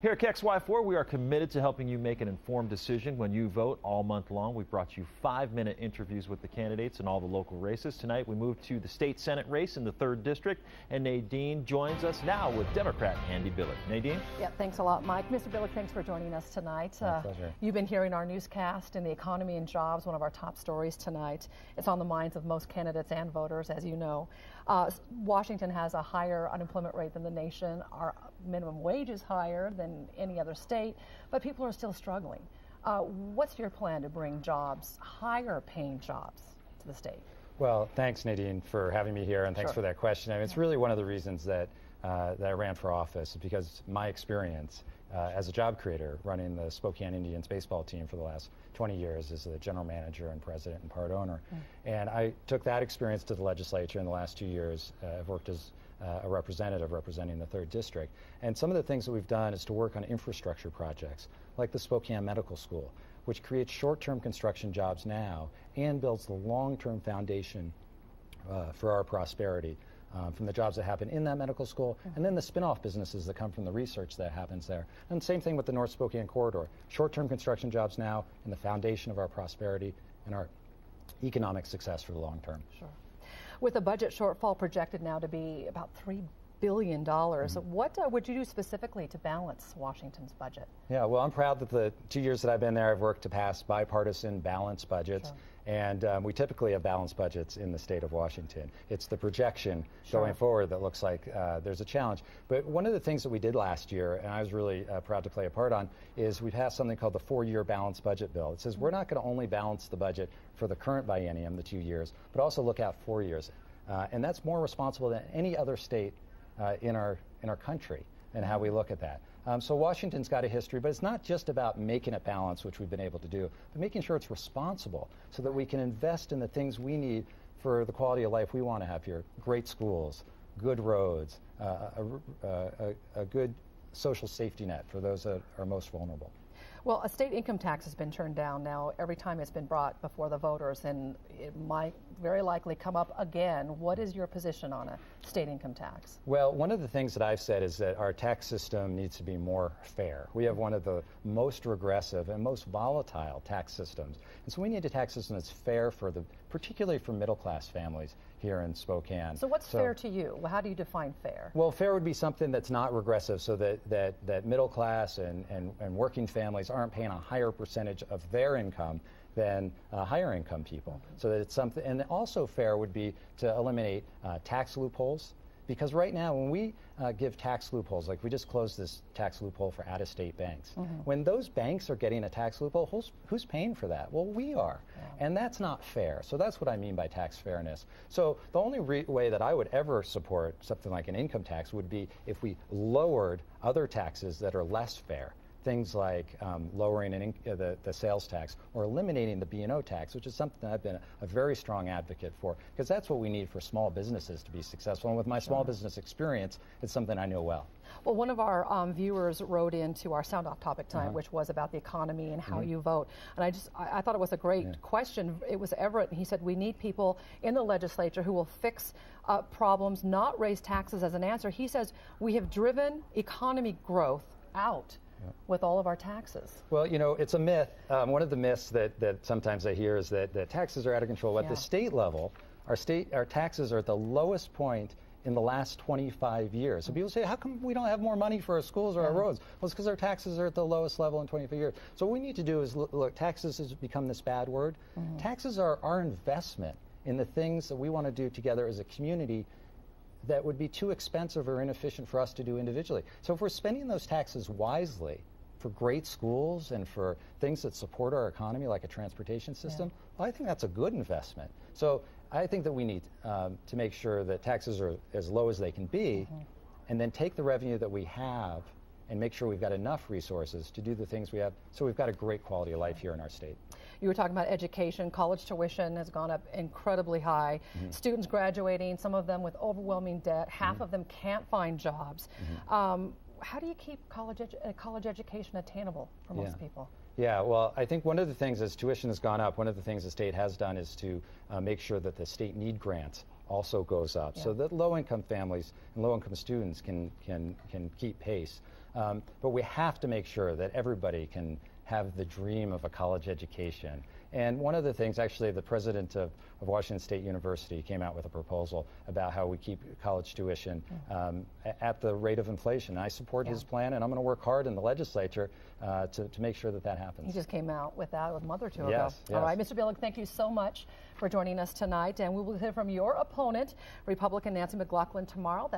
Here at KXY4, we are committed to helping you make an informed decision when you vote all month long. We've brought you 5-minute interviews with the candidates in all the local races. Tonight, we move to the state Senate race in the 3rd District, and Nadine joins us now with Democrat Andy Billig. Nadine? Yeah, thanks a lot, Mike. Mr. Billig, thanks for joining us tonight. My pleasure. You've been hearing our newscast in the economy and jobs, one of our top stories tonight. It's on the minds of most candidates and voters, as you know. Washington has a higher unemployment rate than the nation. Our minimum wage is higher than any other state, but people are still struggling. What's your plan to bring jobs, higher paying jobs, to the state? Well, thanks, Nadine, for having me here, and thanks for that question. I mean, it's really one of the reasons that I ran for office, because my experience as a job creator running the Spokane Indians baseball team for the last 20 years as the general manager and president and part owner. And I took that experience to the legislature in the last 2 years. I've worked as a representative representing the 3rd District. And some of the things that we've done is to work on infrastructure projects like the Spokane Medical School, which creates short-term construction jobs now and builds the long-term foundation for our prosperity from the jobs that happen in that medical school and then the spin-off businesses that come from the research that happens there. And same thing with the North Spokane Corridor. Short-term construction jobs now and the foundation of our prosperity and our economic success for the long term. Sure. With a budget shortfall projected now to be about $3 billion, what would you do specifically to balance Washington's budget? Yeah, well, I'm proud that the 2 years that I've been there, I've worked to pass bipartisan balanced budgets. And we typically have balanced budgets in the state of Washington. It's the projection going forward that looks like there's a challenge. But one of the things that we did last year, and I was really proud to play a part on, is we passed something called the 4-year balanced budget bill. It says we're not going to only balance the budget for the current biennium, the 2 years, but also look out 4 years. And that's more responsible than any other state in our country and how we look at that. So Washington's got a history, but it's not just about making it balanced, which we've been able to do, but making sure it's responsible so that we can invest in the things we need for the quality of life we want to have here. Great schools, good roads, a good social safety net for those that are most vulnerable. Well, a state income tax has been turned down now every time it's been brought before the voters, and it might very likely come up again. What is your position on a state income tax? Well, one of the things that I've said is that our tax system needs to be more fair. We have one of the most regressive and most volatile tax systems. And so we need a tax system that's fair for particularly for middle-class families here in Spokane. So what's fair to you? Well, how do you define fair? Well, fair would be something that's not regressive, so that middle class and working families aren't paying a higher percentage of their income than higher income people. So that it's something, and also fair would be to eliminate tax loopholes. Because right now, when we give tax loopholes, like we just closed this tax loophole for out-of-state banks, when those banks are getting a tax loophole, who's paying for that? Well, we are. And that's not fair. So that's what I mean by tax fairness. So the only way that I would ever support something like an income tax would be if we lowered other taxes that are less fair. Things like lowering the sales tax or eliminating the B&O tax, which is something I've been a very strong advocate for, because that's what we need for small businesses to be successful. And with my small business experience, it's something I know well. Well, one of our viewers wrote into our Sound Off Topic tonight, which was about the economy and how you vote. And I thought it was a great question. It was Everett, and he said, we need people in the legislature who will fix problems, not raise taxes as an answer. He says, we have driven economy growth out with all of our taxes. Well, you know, it's a myth. One of the myths that sometimes I hear is that taxes are out of control. At the state level, our taxes are at the lowest point in the last 25 years. So people say, how come we don't have more money for our schools or our roads? Well, it's because our taxes are at the lowest level in 25 years. So what we need to do is look, taxes has become this bad word. Taxes are our investment in the things that we want to do together as a community that would be too expensive or inefficient for us to do individually. So if we're spending those taxes wisely for great schools and for things that support our economy, like a transportation system, well, I think that's a good investment. So I think that we need to make sure that taxes are as low as they can be, and then take the revenue that we have and make sure we've got enough resources to do the things we have, so we've got a great quality of life here in our state. You were talking about education. College tuition has gone up incredibly high. Students graduating, some of them with overwhelming debt. Half of them can't find jobs. How do you keep college education attainable for most people? Yeah, well, I think one of the things as tuition has gone up, one of the things the state has done is to make sure that the state need grants also goes up, so that low-income families and low-income students can keep pace. But we have to make sure that everybody can have the dream of a college education. And one of the things, actually, the president of Washington State University came out with a proposal about how we keep college tuition at the rate of inflation. I support his plan, and I'm going to work hard in the legislature to make sure that that happens. He just came out with that a month or two ago. Yes. All right, Mr. Billig, thank you so much for joining us tonight, and we will hear from your opponent, Republican Nancy McLaughlin, tomorrow. That's